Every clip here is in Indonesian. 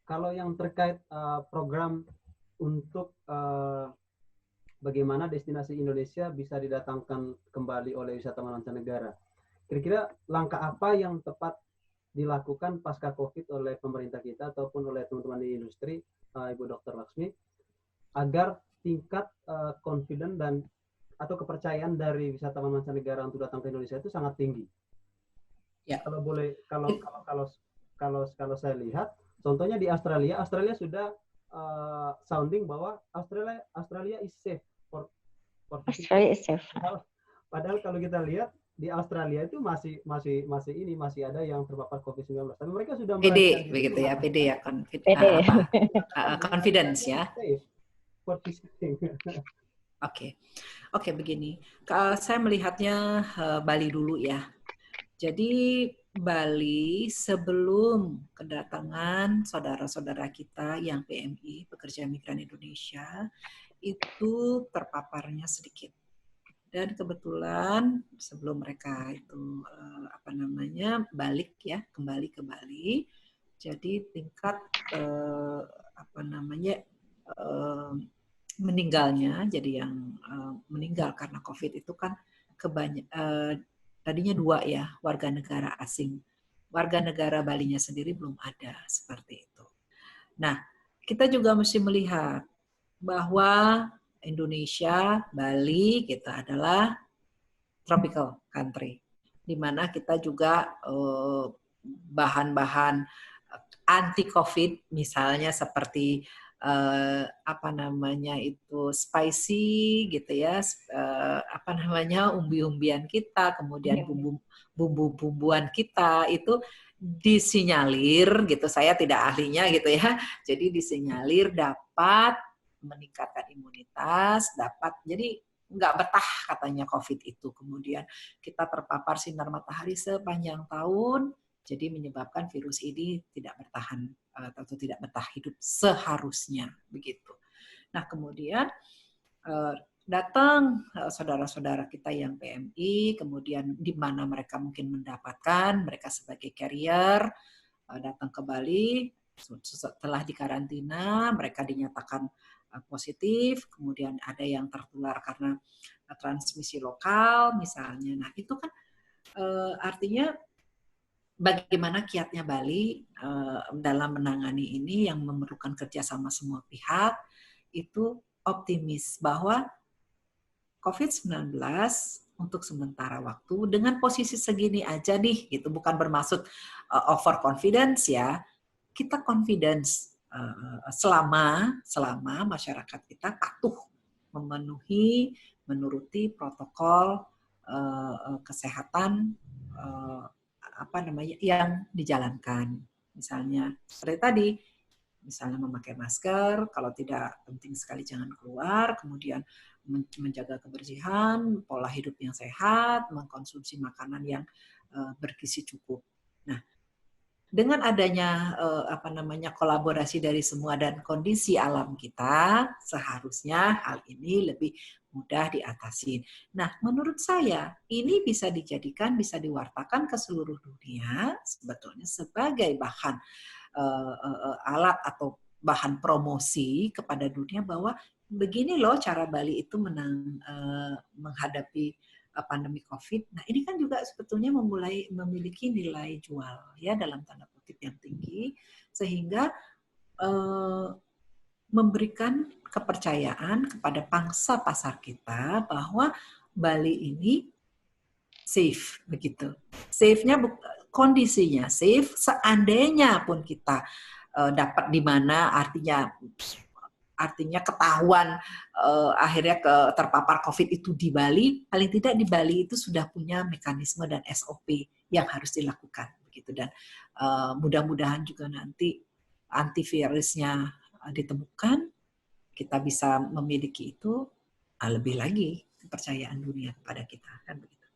kalau yang terkait program untuk bagaimana destinasi Indonesia bisa didatangkan kembali oleh wisatawan mancanegara, kira-kira langkah apa yang tepat dilakukan pasca COVID oleh pemerintah kita ataupun oleh teman-teman di industri, Ibu Dr. Laksmi, agar tingkat confident dan atau kepercayaan dari wisatawan mancanegara untuk datang ke Indonesia itu sangat tinggi. Ya. Kalau boleh, kalau saya lihat, contohnya di Australia sudah sounding bahwa Australia is safe for Australia is safe. Padahal kalau kita lihat di Australia itu masih ada yang terpapar COVID-19. Tapi mereka sudah PD begitu ya, PD ya, confidence ya. Oke, begini. Saya melihatnya Bali dulu ya. Jadi Bali sebelum kedatangan saudara-saudara kita yang PMI, pekerja migran Indonesia, itu terpaparnya sedikit. Dan kebetulan sebelum mereka itu balik ya, kembali ke Bali, jadi tingkat meninggalnya, jadi yang meninggal karena COVID itu kan tadinya 2 ya, warga negara asing. Warga negara Balinya sendiri belum ada seperti itu. Nah, kita juga mesti melihat bahwa Indonesia, Bali, kita adalah tropical country, di mana kita juga bahan-bahan anti COVID, misalnya seperti spicy gitu ya, umbi-umbian kita, kemudian bumbu-bumbuan kita itu disinyalir gitu, saya tidak ahlinya gitu ya, jadi disinyalir dapat meningkatkan imunitas, jadi nggak betah katanya COVID itu. Kemudian kita terpapar sinar matahari sepanjang tahun, jadi menyebabkan virus ini tidak bertahan atau tidak betah hidup seharusnya begitu. Nah kemudian datang saudara-saudara kita yang PMI, kemudian di mana mereka mungkin mendapatkan, mereka sebagai carrier datang ke Bali, setelah dikarantina mereka dinyatakan positif, kemudian ada yang tertular karena transmisi lokal misalnya. Nah itu kan artinya bagaimana kiatnya Bali dalam menangani ini yang memerlukan kerjasama semua pihak, itu optimis bahwa COVID-19 untuk sementara waktu dengan posisi segini aja nih, gitu, bukan bermaksud over confidence ya, kita confidence selama masyarakat kita patuh menuruti protokol kesehatan yang dijalankan. Misalnya seperti tadi, misalnya memakai masker, kalau tidak penting sekali jangan keluar, kemudian menjaga kebersihan, pola hidup yang sehat, mengkonsumsi makanan yang bergizi cukup. Nah, dengan adanya kolaborasi dari semua dan kondisi alam kita, seharusnya hal ini lebih mudah diatasi. Nah, menurut saya ini bisa diwartakan ke seluruh dunia sebetulnya sebagai bahan alat atau bahan promosi kepada dunia bahwa begini loh cara Bali itu menghadapi pandemi COVID. Nah, ini kan juga sebetulnya memiliki nilai jual ya dalam tanda kutip yang tinggi, sehingga memberikan kepercayaan kepada pangsa pasar kita bahwa Bali ini safe begitu. Safe-nya kondisinya safe, seandainya pun kita dapat di mana artinya ketahuan akhirnya terpapar COVID itu di Bali, paling tidak di Bali itu sudah punya mekanisme dan SOP yang harus dilakukan begitu, dan mudah-mudahan juga nanti antivirusnya ditemukan, kita bisa memiliki itu, lebih lagi kepercayaan dunia kepada kita kan begitu.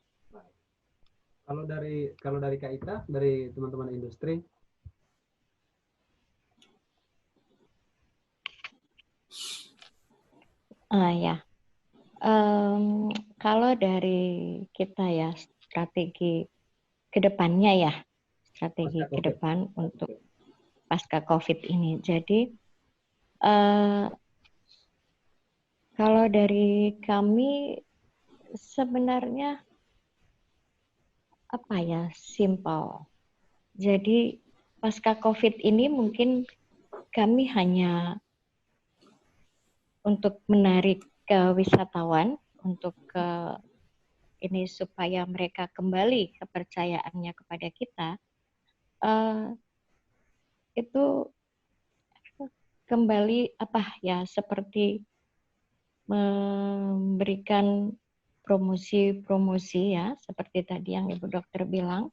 Kalau dari Kak Ita, dari teman-teman industri, kalau dari kita ya, strategi ke depannya ya, strategi ke depan untuk pasca COVID ini. Jadi kalau dari kami sebenarnya apa ya, simple. Jadi pasca COVID ini mungkin kami hanya untuk menarik ke wisatawan untuk ini supaya mereka kembali kepercayaannya kepada kita, itu kembali apa ya, seperti memberikan promosi-promosi ya, seperti tadi yang Ibu Dokter bilang.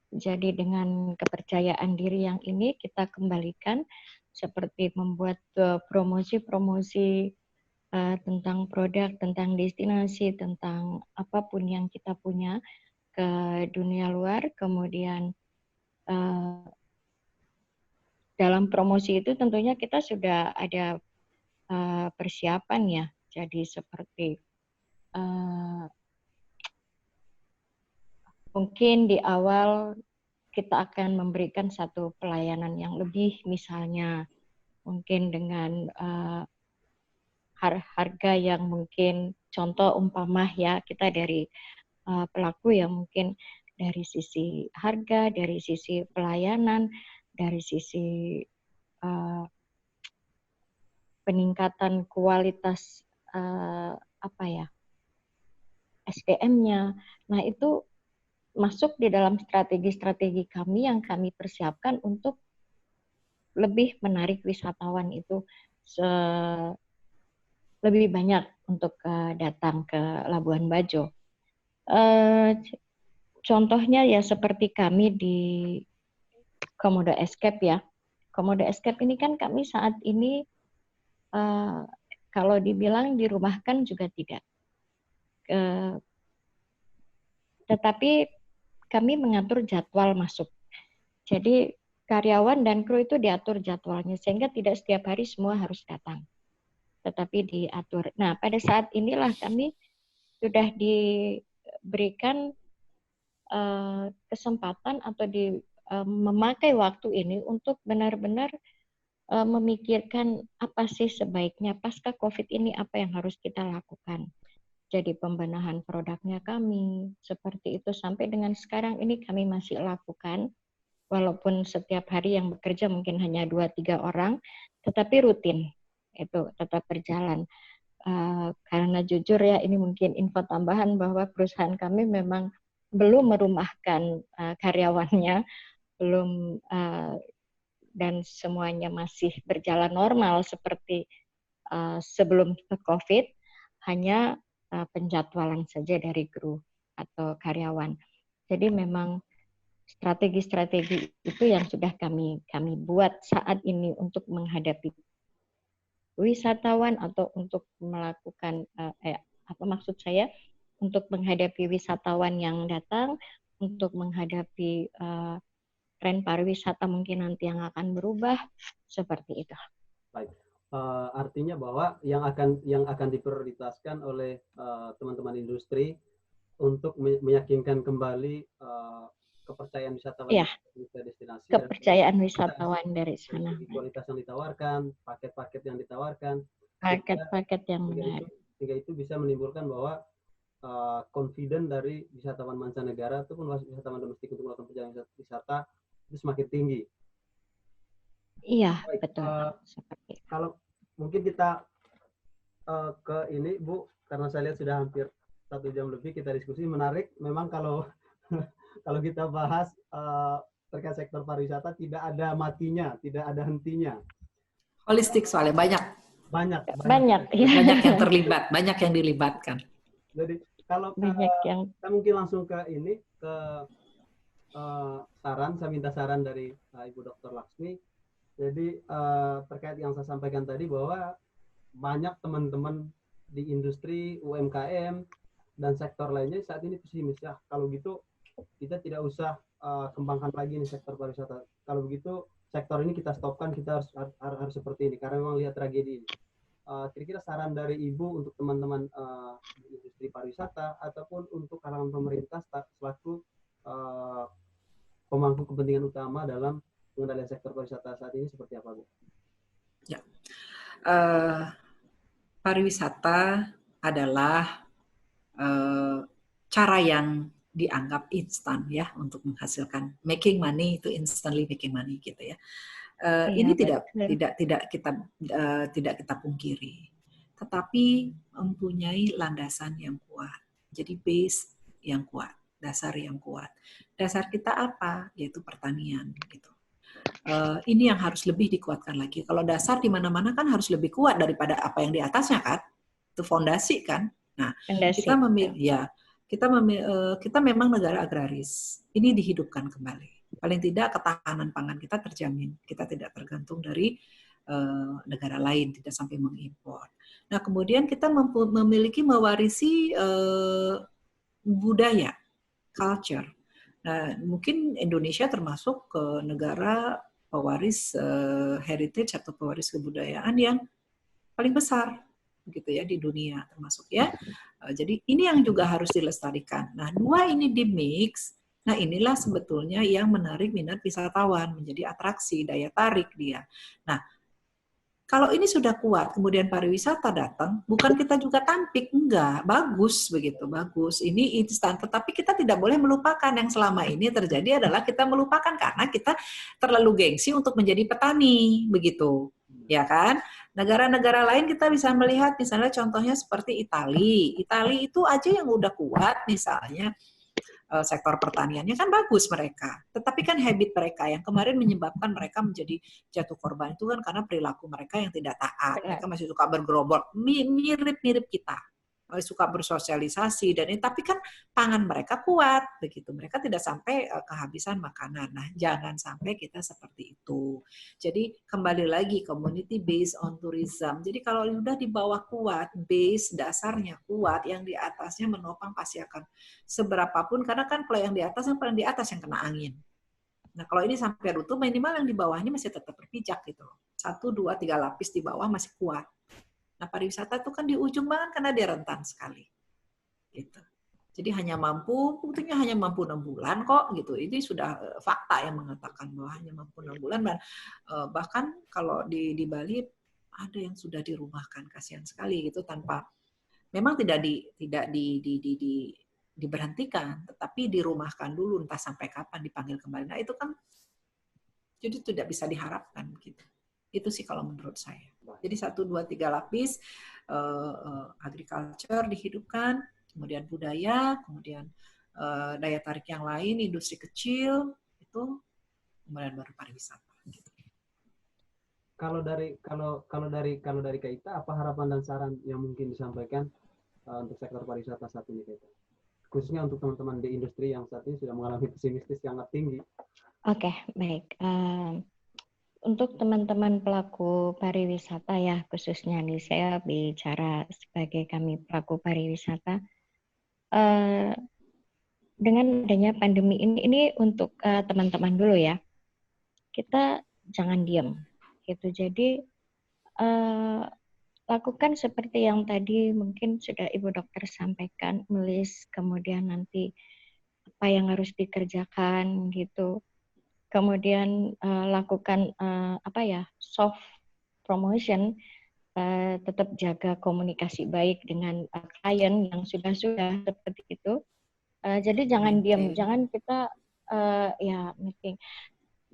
Jadi dengan kepercayaan diri yang ini kita kembalikan seperti membuat promosi-promosi tentang produk, tentang destinasi, tentang apapun yang kita punya ke dunia luar. Kemudian dalam promosi itu tentunya kita sudah ada persiapan ya. Jadi seperti mungkin di awal kita akan memberikan satu pelayanan yang lebih, misalnya mungkin dengan harga yang mungkin, contoh umpama ya, kita dari pelaku yang mungkin dari sisi harga, dari sisi pelayanan, dari sisi peningkatan kualitas apa ya, SDM-nya. Nah, itu masuk di dalam strategi-strategi kami yang kami persiapkan untuk lebih menarik wisatawan itu lebih banyak untuk datang ke Labuan Bajo. Contohnya ya seperti kami di Komodo Escape ya. Komodo Escape ini kan kami saat ini kalau dibilang dirumahkan juga tidak. Tetapi kami mengatur jadwal masuk. Jadi karyawan dan kru itu diatur jadwalnya sehingga tidak setiap hari semua harus datang. Tetapi diatur. Nah, pada saat inilah kami sudah diberikan kesempatan atau memakai waktu ini untuk benar-benar memikirkan apa sih sebaiknya pasca COVID ini, apa yang harus kita lakukan. Jadi pembenahan produknya kami, seperti itu. Sampai dengan sekarang ini kami masih lakukan, walaupun setiap hari yang bekerja mungkin hanya 2-3 orang, tetapi rutin, itu tetap berjalan. Karena jujur ya, ini mungkin info tambahan bahwa perusahaan kami memang belum merumahkan karyawannya, belum, dan semuanya masih berjalan normal seperti sebelum COVID, hanya penjadwalan saja dari kru atau karyawan. Jadi memang strategi-strategi itu yang sudah kami buat saat ini untuk menghadapi wisatawan atau untuk melakukan apa maksud saya, untuk menghadapi wisatawan yang datang, untuk menghadapi tren pariwisata mungkin nanti yang akan berubah, seperti itu. Baik. Artinya bahwa yang akan diprioritaskan oleh teman-teman industri untuk meyakinkan kembali kepercayaan wisatawan ya, ke destinasi, kepercayaan wisatawan dari sana, kualitas yang ditawarkan, paket-paket yang ditawarkan, paket-paket yang menarik, sehingga itu bisa menimbulkan bahwa confident dari wisatawan mancanegara ataupun wisatawan domestik untuk melakukan perjalanan wisata itu semakin tinggi. Iya, baik, betul. Seperti itu. Kalau mungkin kita ke ini Bu, karena saya lihat sudah hampir 1 jam lebih kita diskusi, menarik. Memang kalau kalau kita bahas terkait sektor pariwisata tidak ada matinya, tidak ada hentinya. Holistik soalnya banyak yang terlibat, banyak yang dilibatkan. Jadi kalau kita mungkin langsung ke ini, ke saran, saya minta saran dari Ibu Dr. Laksmi. Jadi terkait yang saya sampaikan tadi bahwa banyak teman-teman di industri UMKM dan sektor lainnya saat ini pesimis ya. Kalau gitu kita tidak usah kembangkan lagi nih sektor pariwisata. Kalau begitu sektor ini kita stopkan, kita harus seperti ini karena memang lihat tragedi ini. Kira-kira saran dari Ibu untuk teman-teman di industri pariwisata ataupun untuk kalangan pemerintah selaku pemangku kepentingan utama dalam pengendalian sektor pariwisata saat ini seperti apa, Bu? Ya. Pariwisata adalah cara yang dianggap instan ya untuk menghasilkan making money, itu instantly making money gitu ya. Ini tidak kita pungkiri, tetapi mempunyai landasan yang kuat. Jadi base yang kuat, dasar yang kuat. Dasar kita apa? Yaitu pertanian gitu. Ini yang harus lebih dikuatkan lagi. Kalau dasar di mana-mana kan harus lebih kuat daripada apa yang di atasnya kan? Itu fondasi kan. Nah, kita memang negara agraris. Ini dihidupkan kembali. Paling tidak ketahanan pangan kita terjamin. Kita tidak tergantung dari negara lain, tidak sampai mengimpor. Nah, kemudian kita mewarisi budaya, culture. Nah, mungkin Indonesia termasuk ke negara pewaris heritage atau pewaris kebudayaan yang paling besar gitu ya di dunia termasuk ya. Jadi ini yang juga harus dilestarikan. Nah, dua ini di mix. Nah, inilah sebetulnya yang menarik minat wisatawan, menjadi atraksi, daya tarik dia. Nah, kalau ini sudah kuat, kemudian pariwisata datang, bukan kita juga tampik, enggak, bagus begitu, bagus. Ini instan, tetapi kita tidak boleh melupakan yang selama ini terjadi adalah kita melupakan karena kita terlalu gengsi untuk menjadi petani, begitu, ya kan? Negara-negara lain kita bisa melihat, misalnya contohnya seperti Italia. Italia itu aja yang udah kuat, misalnya sektor pertaniannya kan bagus mereka. Tetapi kan habit mereka yang kemarin menyebabkan mereka menjadi jatuh korban itu kan karena perilaku mereka yang tidak taat. Mereka masih suka bergerobak, mirip-mirip kita. Suka bersosialisasi dan ini, tapi kan pangan mereka kuat begitu. Mereka tidak sampai kehabisan makanan. Nah, jangan sampai kita seperti itu. Jadi kembali lagi community based on tourism. Jadi kalau sudah di bawah kuat, base dasarnya kuat, yang di atasnya menopang pasti akan seberapapun, karena kan kalau yang di atas yang paling di atas yang kena angin. Nah, kalau ini sampai runtuh, minimal yang di bawah ini masih tetap berpijak gitu loh. 1, 2, 3 lapis di bawah masih kuat. Nah, pariwisata itu kan di ujung banget karena dia rentan sekali. Gitu. Jadi buktinya hanya mampu 6 bulan kok gitu. Ini sudah fakta yang mengatakan bahwa hanya mampu 6 bulan dan bahkan kalau di Bali ada yang sudah dirumahkan, kasihan sekali gitu, tanpa memang tidak diberhentikan, tetapi dirumahkan dulu entah sampai kapan dipanggil kembali. Nah, itu kan jadi tidak bisa diharapkan gitu. Itu sih kalau menurut saya. Jadi 1, 2, 3 lapis, agriculture dihidupkan, kemudian budaya, kemudian daya tarik yang lain, industri kecil, itu kemudian baru pariwisata. Gitu. Kalau dari Kak Ita, apa harapan dan saran yang mungkin disampaikan untuk sektor pariwisata saat ini, Kak Ita? Khususnya untuk teman-teman di industri yang saat ini sudah mengalami pesimistis yang sangat tinggi. Oke, baik. Untuk teman-teman pelaku pariwisata ya, khususnya nih saya bicara sebagai kami pelaku pariwisata, dengan adanya pandemi ini untuk teman-teman dulu ya, kita jangan diam gitu. Jadi lakukan seperti yang tadi mungkin sudah Ibu Dokter sampaikan, menulis kemudian nanti apa yang harus dikerjakan gitu. Kemudian lakukan soft promotion, tetap jaga komunikasi baik dengan klien yang sudah seperti itu. Jadi jangan diam, jangan kita meeting.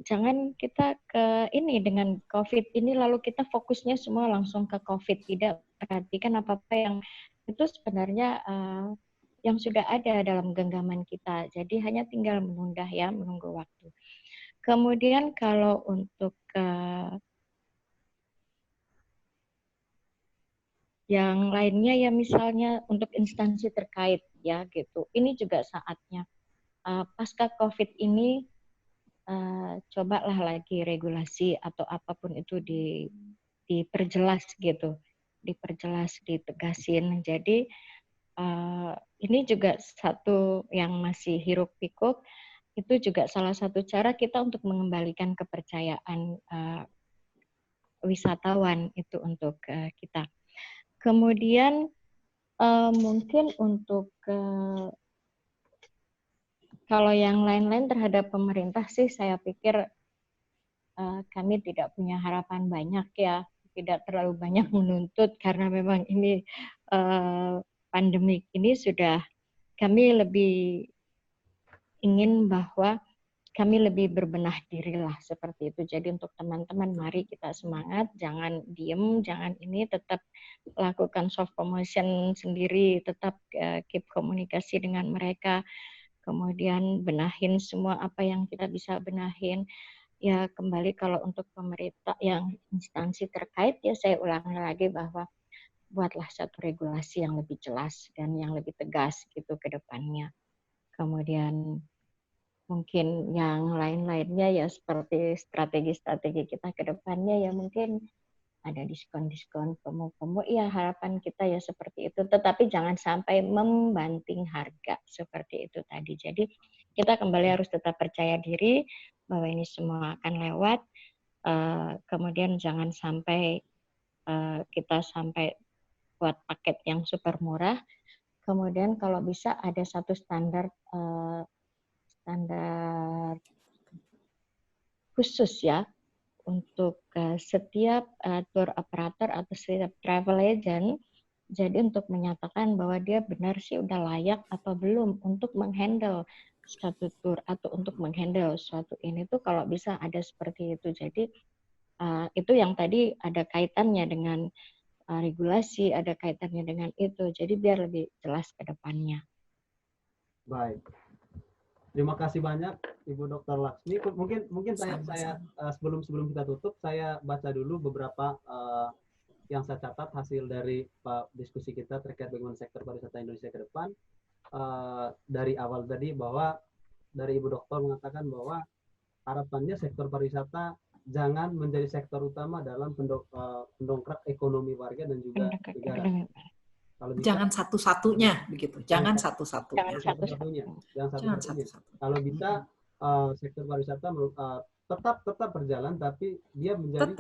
Jangan kita ke ini dengan COVID ini lalu kita fokusnya semua langsung ke COVID, tidak perhatikan apa-apa yang itu sebenarnya yang sudah ada dalam genggaman kita. Jadi hanya tinggal menunggu waktu. Kemudian kalau untuk yang lainnya ya misalnya untuk instansi terkait ya gitu. Ini juga saatnya pasca COVID ini cobalah lagi regulasi atau apapun itu diperjelas gitu, ditegasin. Jadi ini juga satu yang masih hiruk pikuk. Itu juga salah satu cara kita untuk mengembalikan kepercayaan wisatawan itu untuk kita. Kemudian mungkin untuk kalau yang lain-lain terhadap pemerintah sih saya pikir kami tidak punya harapan banyak ya, tidak terlalu banyak menuntut karena memang ini pandemik ini sudah, kami lebih ingin bahwa kami lebih berbenah diri lah seperti itu. Jadi untuk teman-teman mari kita semangat, jangan diem, jangan ini, tetap lakukan soft promotion sendiri, tetap keep komunikasi dengan mereka, kemudian benahin semua apa yang kita bisa benahin. Ya kembali kalau untuk pemerintah yang instansi terkait, ya saya ulangi lagi bahwa buatlah satu regulasi yang lebih jelas dan yang lebih tegas gitu ke depannya. Kemudian mungkin yang lain-lainnya ya seperti strategi-strategi kita ke depannya ya mungkin ada diskon-diskon, promo-promo, ya harapan kita ya seperti itu. Tetapi jangan sampai membanting harga seperti itu tadi. Jadi kita kembali harus tetap percaya diri bahwa ini semua akan lewat. Kemudian jangan sampai kita sampai buat paket yang super murah. Kemudian kalau bisa ada satu standar khusus ya untuk setiap tour operator atau setiap travel agent. Jadi untuk menyatakan bahwa dia benar sih udah layak atau belum untuk menghandle suatu tour atau untuk menghandle suatu ini tuh kalau bisa ada seperti itu. Jadi itu yang tadi ada kaitannya dengan regulasi, ada kaitannya dengan itu. Jadi biar lebih jelas ke depannya. Baik. Terima kasih banyak Ibu Dr. Laksmi. Mungkin saya sebelum kita tutup, saya baca dulu beberapa yang saya catat hasil dari diskusi kita terkait bagaimana sektor pariwisata Indonesia ke depan. Dari awal tadi bahwa dari Ibu Dokter mengatakan bahwa harapannya sektor pariwisata jangan menjadi sektor utama dalam pendongkrak ekonomi warga dan juga negara. Kalau bisa, jangan satu-satunya begitu. Jangan satu-satunya. Jangan satu-satunya. Kalau bisa sektor pariwisata tetap berjalan, tapi dia menjadi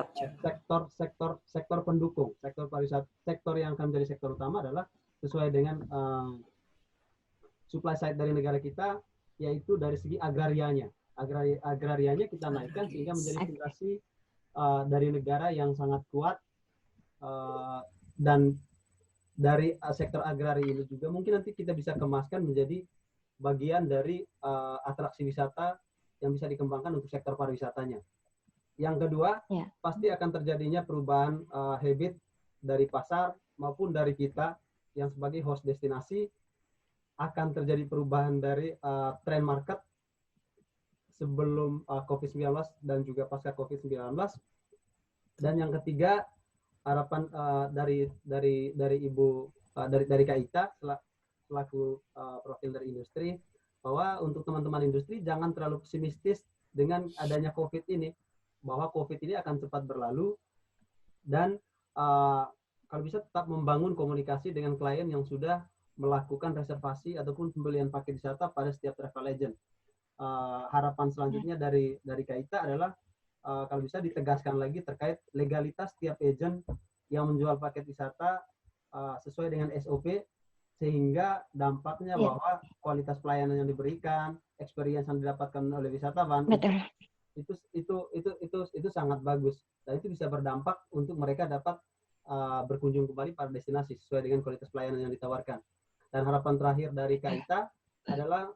sektor pendukung. Sektor pariwisata, sektor yang akan menjadi sektor utama adalah sesuai dengan supply side dari negara kita, yaitu dari segi agrarianya. Agrarianya kita naikkan sehingga menjadi fondasi dari negara yang sangat kuat, dan dari sektor agraria ini juga mungkin nanti kita bisa kemaskan menjadi bagian dari atraksi wisata yang bisa dikembangkan untuk sektor pariwisatanya. Yang kedua, pasti akan terjadinya perubahan habit dari pasar maupun dari kita yang sebagai host destinasi. Akan terjadi perubahan dari tren market sebelum COVID-19 dan juga pasca COVID-19. Dan yang ketiga, harapan dari Ibu dari Kak Ita selaku profil dari industri, bahwa untuk teman-teman industri jangan terlalu pesimistis dengan adanya COVID ini, bahwa COVID ini akan cepat berlalu, dan kalau bisa tetap membangun komunikasi dengan klien yang sudah melakukan reservasi ataupun pembelian paket wisata pada setiap travel agent. Harapan selanjutnya dari Kak Ita adalah kalau bisa ditegaskan lagi terkait legalitas setiap agent yang menjual paket wisata sesuai dengan SOP, sehingga dampaknya bahwa kualitas pelayanan yang diberikan, experience yang didapatkan oleh wisatawan itu sangat bagus, dan itu bisa berdampak untuk mereka dapat berkunjung kembali pada destinasi sesuai dengan kualitas pelayanan yang ditawarkan. Dan harapan terakhir dari Kak Ita adalah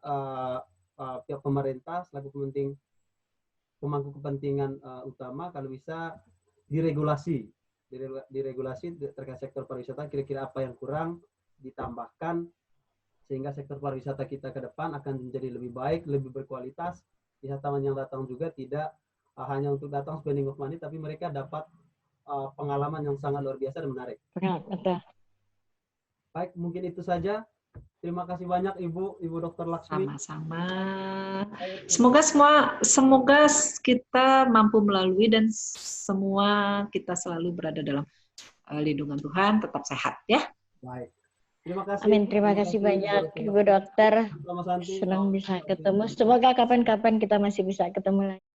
pihak pemerintah selaku pemangku kepentingan utama kalau bisa diregulasi terkait sektor pariwisata, kira-kira apa yang kurang ditambahkan sehingga sektor pariwisata kita ke depan akan menjadi lebih baik, lebih berkualitas. Wisatawan yang datang juga tidak hanya untuk datang spending of money, tapi mereka dapat pengalaman yang sangat luar biasa dan menarik. Betul. Baik, mungkin itu saja. Terima kasih banyak Ibu Dr. Laksmi. Sama-sama. Semoga kita mampu melalui dan semua kita selalu berada dalam lindungan Tuhan, tetap sehat ya. Baik. Terima kasih. Amin. Terima kasih banyak Ibu Dokter. Senang bisa ketemu. Semoga kapan-kapan kita masih bisa ketemu lagi.